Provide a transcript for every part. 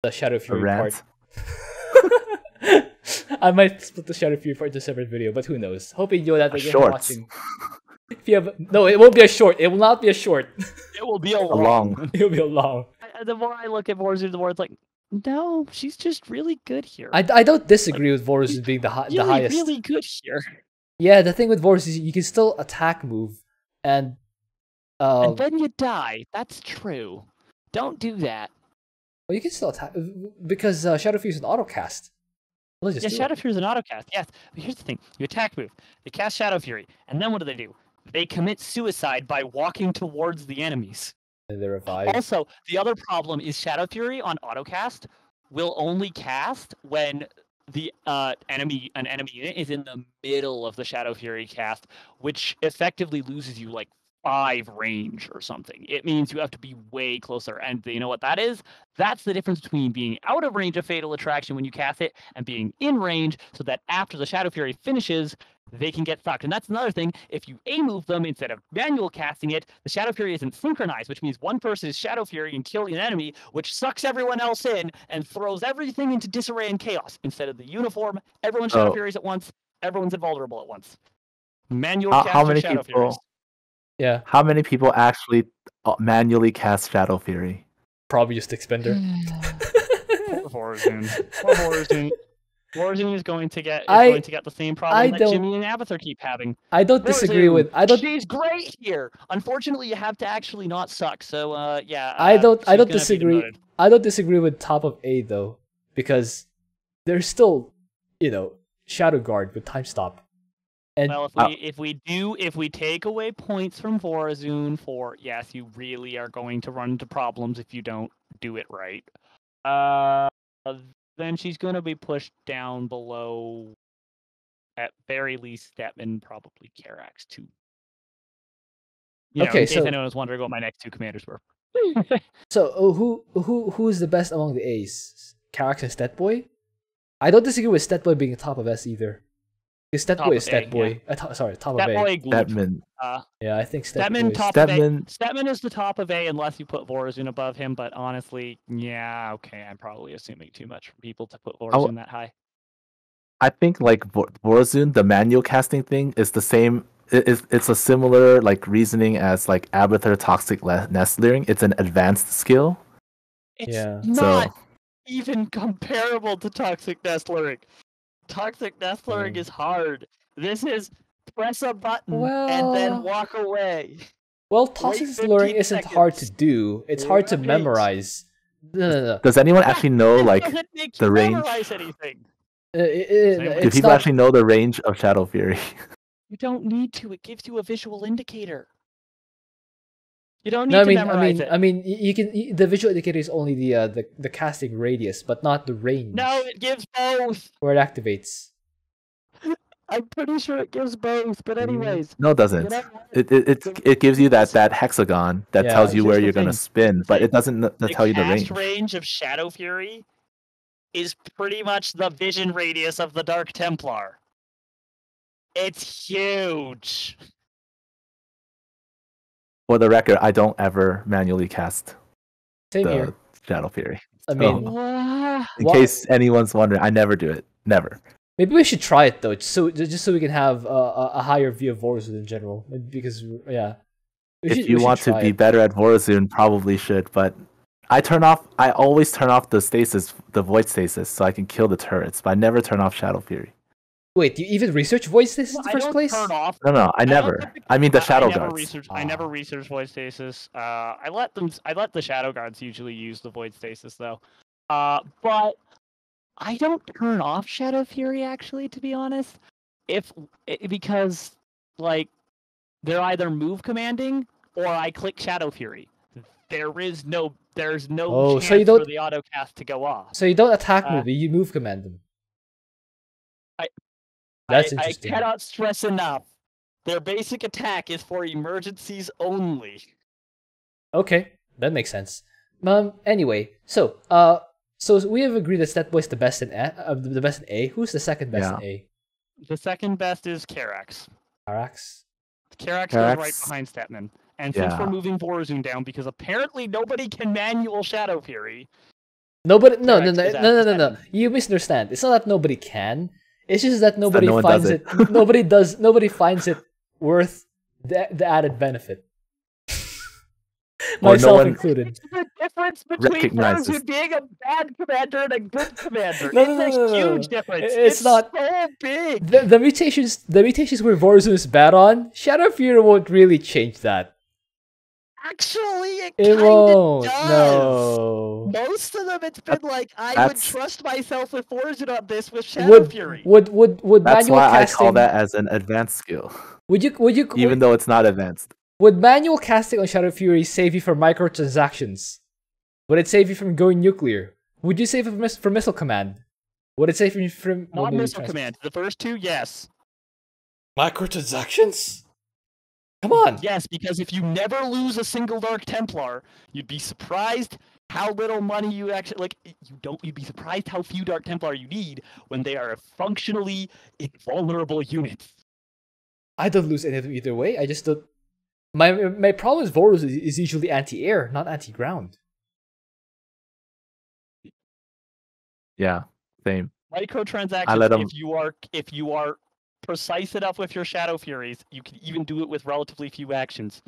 the Shadow Fury rant. part. I might split the Shadow Fury part into a separate video, but who knows? Hoping you're that again watching. If you have no, it won't be a short. It will not be a short. It will be a long. It will be a long. The more I look at Warzone, the more it's like, no, she's just really good here. I don't disagree with Vorus being the highest. Really good here. Yeah, the thing with Vorus is you can still attack move, and then you die. That's true. Don't do that. well, you can still attack because Shadow Fury is an autocast. Yeah, Shadow Fury is an autocast. Yes, but here's the thing: you attack move, they cast Shadow Fury, and then what do? They commit suicide by walking towards the enemies. And they revive. Also, the other problem is Shadow Fury on autocast will only cast when the enemy unit is in the middle of the Shadow Fury cast, which effectively loses you like 5 range or something. It means you have to be way closer. And you know what that is? That's the difference between being out of range of Fatal Attraction when you cast it and being in range, so that after the Shadow Fury finishes, they can get stocked. And that's another thing. If you A-move them instead of manual casting it, the Shadow Fury isn't synchronized, which means one person is Shadow Fury and killing an enemy, which sucks everyone else in and throws everything into disarray and chaos. Instead of the uniform, everyone Shadow Furies at once, everyone's invulnerable at once. Manual cast how many Shadow people? Furies. Yeah. How many people actually manually cast Shadow Fury? Probably just Sticksbender. Poor Warzone. Warzone is going to get the same problem that Jimmy and Abathur keep having. I don't disagree with. She's great here. Unfortunately, you have to actually not suck. So yeah. I don't disagree. I don't disagree with top of A though, because there's still, Shadow Guard with time stop. And well, if we take away points from Warzone for yes, you really are going to run into problems if you don't do it right. Then she's going to be pushed down below, at very least, Stepman, probably Karax too. In case anyone was wondering what my next 2 commanders were. So who is the best among the A's? Karax and Stetboy? I don't disagree with Stetboy being top of S either. Because Stetboy is Stetboy. Yeah. Top of A. Stetman. Yeah, I think Stetman top of A. Stetman is the top of A unless you put Warzone above him, but honestly, yeah, okay, I'm probably assuming too much for people to put Warzone that high. I think like Warzone, the manual casting thing is the same. It's a similar like reasoning as like Abathur Toxic Nest Leering. It's an advanced skill. It's not even comparable to Toxic Nest Leering. Toxic Nest Leering is hard. This is press a button and then walk away. Well, Toxic Nest Leering isn't hard to do. It's hard to memorize. No. Does anyone actually know like the range? Memorize anything. Do people actually know the range of Shadow Fury? You don't need to. It gives you a visual indicator. You don't need to memorize it. I mean, you can. The visual indicator is only the casting radius, but not the range. No, it gives both. Where it activates. I'm pretty sure it gives both, but anyways. No, it doesn't. It gives you that hexagon that tells you where you're gonna spin, but it doesn't tell you the range. The range of Shadow Fury is pretty much the vision radius of the Dark Templar. It's huge. For the record, I don't ever manually cast the Shadow Fury. I mean, in case anyone's wondering, I never do it. Never. Maybe we should try it though, just so we can have a higher view of Warzone in general. Because if you want to be better at Warzone, probably should. But I always turn off the void stasis, so I can kill the turrets. But I never turn off Shadow Fury. Wait, do you even research void stasis in the first place? No, I never. I mean the Shadow Guards. I never research void stasis. I let the Shadow Guards usually use the void stasis though. But I don't turn off Shadow Fury actually, to be honest. Because like they're either move commanding or I click Shadow Fury. There's no chance for the autocast to go off. So you don't attack move, you move command them. That's interesting. I cannot stress enough. Their basic attack is for emergencies only. Okay, that makes sense. Anyway, so we have agreed that Stetboy is the best in A. Who's the second best in A? The second best is Karax. Karax goes right behind Stetman. And since we're moving Warzone down, because apparently nobody can manual Shadow Fury. Nobody. No, Correct, no, no, is that- no, no, is no, that- no. You misunderstand. It's not that nobody can. It's just that nobody no one finds does it. it. Nobody does. Nobody finds it worth the added benefit. Or no Myself one included. It's the difference between recognizes. Vorazun being a bad commander and a good commander. No, It's no, no, no, a no. huge difference. It's not- so big. The mutations where Vorazun is bad on, Shadow Fury won't really change that. Actually, it It kind won't. of does. No. Most of them, it's been like, I would that's- trust myself with Vorazun on this with Shadow Fury. Would That's manual why casting? I call that as an advanced skill, would, even though it's not advanced. would manual casting on Shadow Fury save you from microtransactions? Would it save you from going nuclear? Would you save it from missile command? Would it save you from Not missile command. The first two, yes. Microtransactions? Come on. Yes, because if you never lose a single Dark Templar, you'd be surprised how little money you actually like. You'd be surprised how few Dark Templar you need when they are functionally invulnerable units. I don't lose any of them either way. I just don't. My problem with Vorus is usually anti-air, not anti-ground. Yeah, same. Microtransactions. let 'em- If you are precise enough with your Shadow Furies, you can even do it with relatively few actions.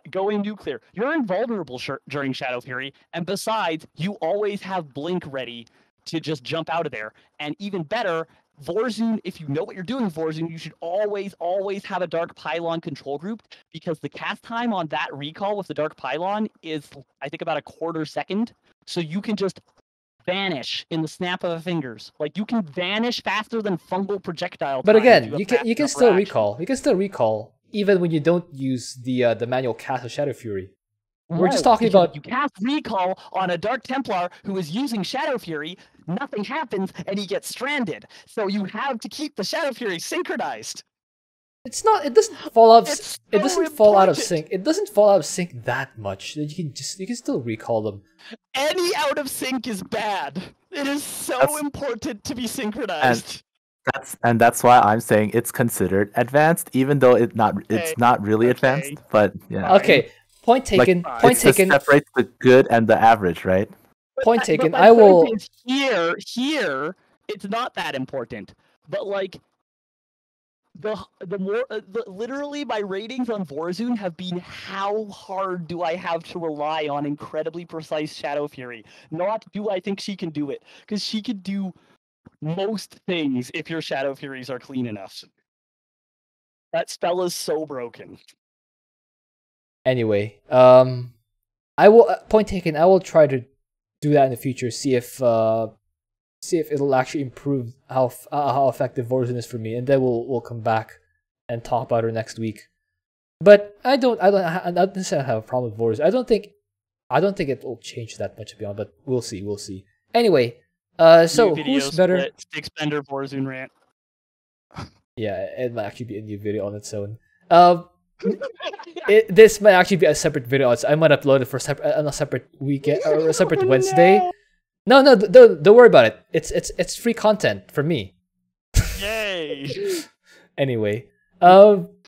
Going nuclear, you're invulnerable during Shadow Fury, and besides, you always have Blink ready to just jump out of there. And even better, Vorazun, if you know what you're doing, Vorazun, you should always have a Dark Pylon control group, because the cast time on that recall with the Dark Pylon is, I think, about a quarter second. So you can just vanish in the snap of a fingers. Like, you can vanish faster than fungal projectile. But time if again, have you fast can enough still reaction. recall. You can still recall even when you don't use the manual cast of Shadow Fury. We're just No, talking because about you cast recall on a Dark Templar who is using Shadow Fury, nothing happens, and he gets stranded. So you have to keep the Shadow Fury synchronized. it's not. It doesn't fall out. It's It so doesn't fall out of important. sync. It doesn't fall out of sync that much. You can still recall them. Any out of sync is bad. It is so That's- important to be synchronized. That's why I'm saying it's considered advanced, even though it's Okay, not really okay. advanced. But yeah, Fine. Okay, point taken. Fine. Point it's to taken. separate the good and the average, right? Point But taken. my I point will. is here, it's not that important. But like, literally my ratings on Vorazun have been how hard do I have to rely on incredibly precise Shadow Fury? Not do I think she can do it, because she can do most things if your Shadow Furies are clean enough. That spell is so broken. Anyway, I will. Point taken. I will try to do that in the future. See if it'll actually improve how effective Vorazun is for me, and then we'll come back and talk about her next week. But I don't necessarily have a problem with Vorazun. I don't think it will change that much, to be honest. But we'll see. Anyway, so New video who's better? split, Sticksbender Vorazun rant. Yeah, it might actually be a new video on its own. This might actually be a separate video. I might upload it on a separate weekend or a separate Wednesday. No, don't worry about it. It's free content for me. Yay! Anyway,